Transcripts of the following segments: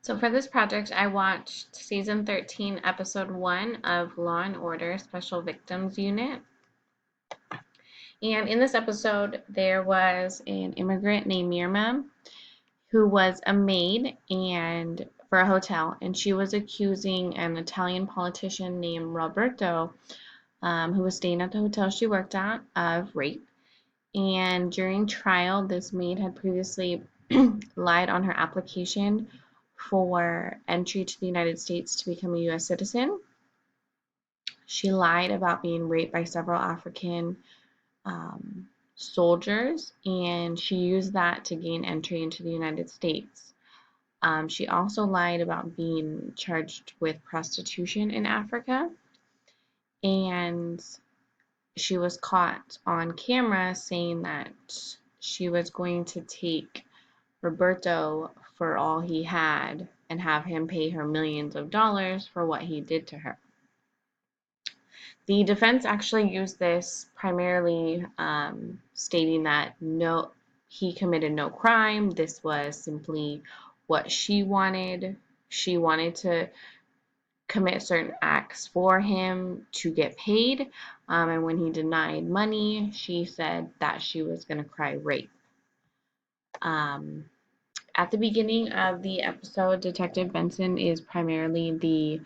So for this project, I watched season 13, episode 1 of Law and Order Special Victims Unit. And in this episode, there was an immigrant named Mirma who was a maid and for a hotel, and she was accusing an Italian politician named Roberto, who was staying at the hotel she worked at, of rape. And during trial, this maid had previously lied on her application for entry to the United States to become a U.S. citizen. She lied about being raped by several African soldiers, and she used that to gain entry into the United States. She also lied about being charged with prostitution in Africa, and she was caught on camera saying that she was going to take Roberto for all he had and have him pay her millions of dollars for what he did to her. The defense actually used this primarily stating that he committed no crime. This was simply what she wanted. She wanted to commit certain acts for him to get paid. And when he denied money, she said that she was going to cry rape. At the beginning of the episode, Detective Benson is primarily the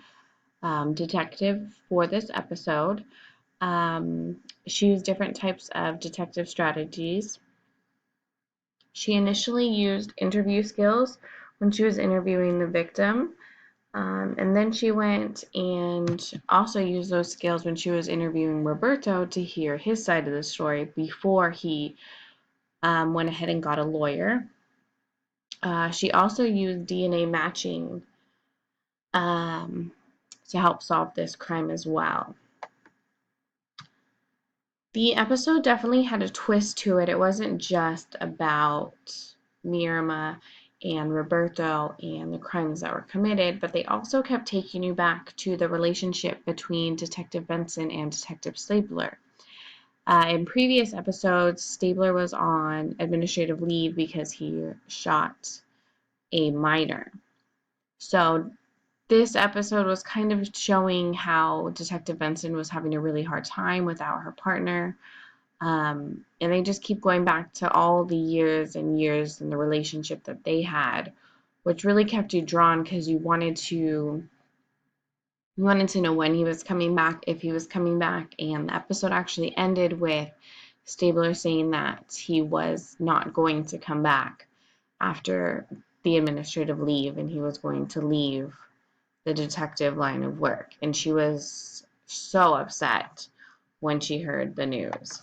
detective for this episode. She used different types of detective strategies. She initially used interview skills when she was interviewing the victim. And then she went and also used those skills when she was interviewing Roberto to hear his side of the story before he went ahead and got a lawyer. She also used DNA matching to help solve this crime as well. The episode definitely had a twist to it. It wasn't just about Mirma and Roberto and the crimes that were committed, but they also kept taking you back to the relationship between Detective Benson and Detective Stabler. In previous episodes, Stabler was on administrative leave because he shot a minor. So this episode was kind of showing how Detective Benson was having a really hard time without her partner. And they just keep going back to all the years and years and the relationship that they had, which really kept you drawn because you wanted to know when he was coming back, if he was coming back. And the episode actually ended with Stabler saying that he was not going to come back after the administrative leave and he was going to leave the detective line of work. And she was so upset when she heard the news.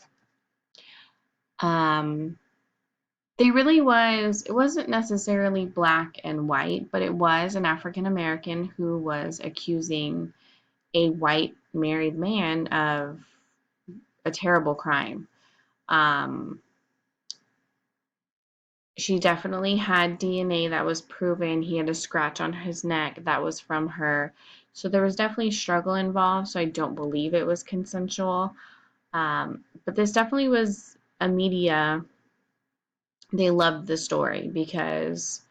It wasn't necessarily black and white, but it was an African American who was accusing a white married man of a terrible crime. She definitely had DNA that was proven. He had a scratch on his neck that was from her. So there was definitely struggle involved, so I don't believe it was consensual. But this definitely was a media. They loved the story because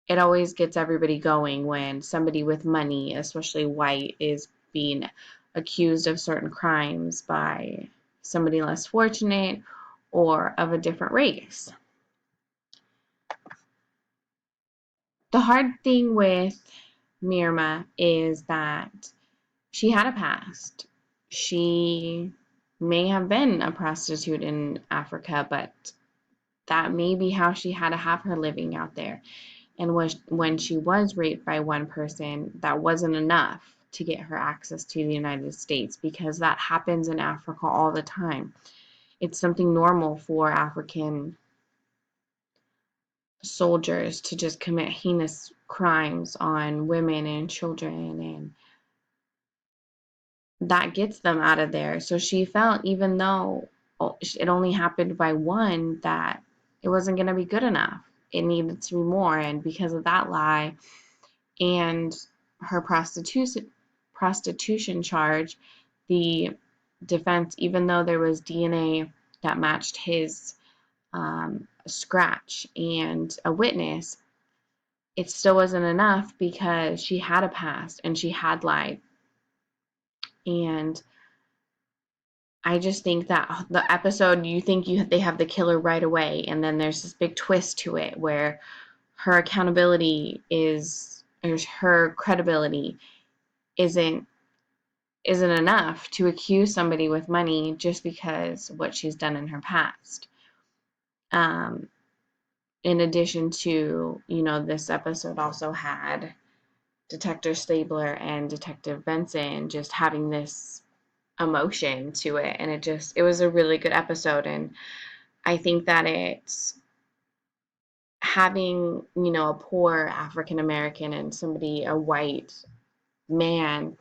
it always gets everybody going when somebody with money, especially white, is being accused of certain crimes by somebody less fortunate or of a different race. The hard thing with Mirma is that she had a past. She may have been a prostitute in Africa, but that may be how she had to have her living out there. And when she was raped by one person, that wasn't enough to get her access to the United States because that happens in Africa all the time. It's something normal for African soldiers to just commit heinous crimes on women and children, and that gets them out of there. So she felt, even though it only happened by one, that it wasn't going to be good enough. It needed to be more. And because of that lie and her prostitution charge, the defense, even though there was DNA that matched his scratch and a witness, it still wasn't enough because she had a past and she had lied. And I just think that the episode, you think they have the killer right away, and then there's this big twist to it where her accountability is, or her credibility isn't enough to accuse somebody with money just because what she's done in her past. Um, in addition to, this episode also had Detective Stabler and Detective Benson just having this emotion to it, and it was a really good episode. And I think that it's having, a poor African American and a white man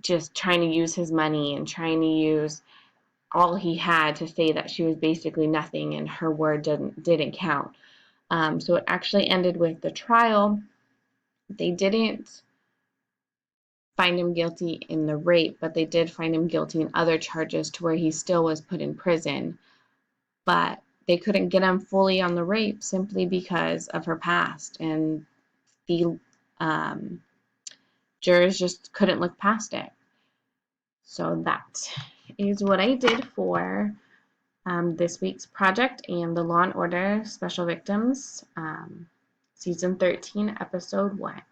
just trying to use his money and trying to use all he had to say that she was basically nothing and her word didn't count. So it actually ended with the trial. They didn't find him guilty in the rape, but they did find him guilty in other charges to where he still was put in prison. But they couldn't get him fully on the rape simply because of her past, and the jurors just couldn't look past it. So that is what I did for this week's project and the Law and Order Special Victims, Season 13, Episode 1.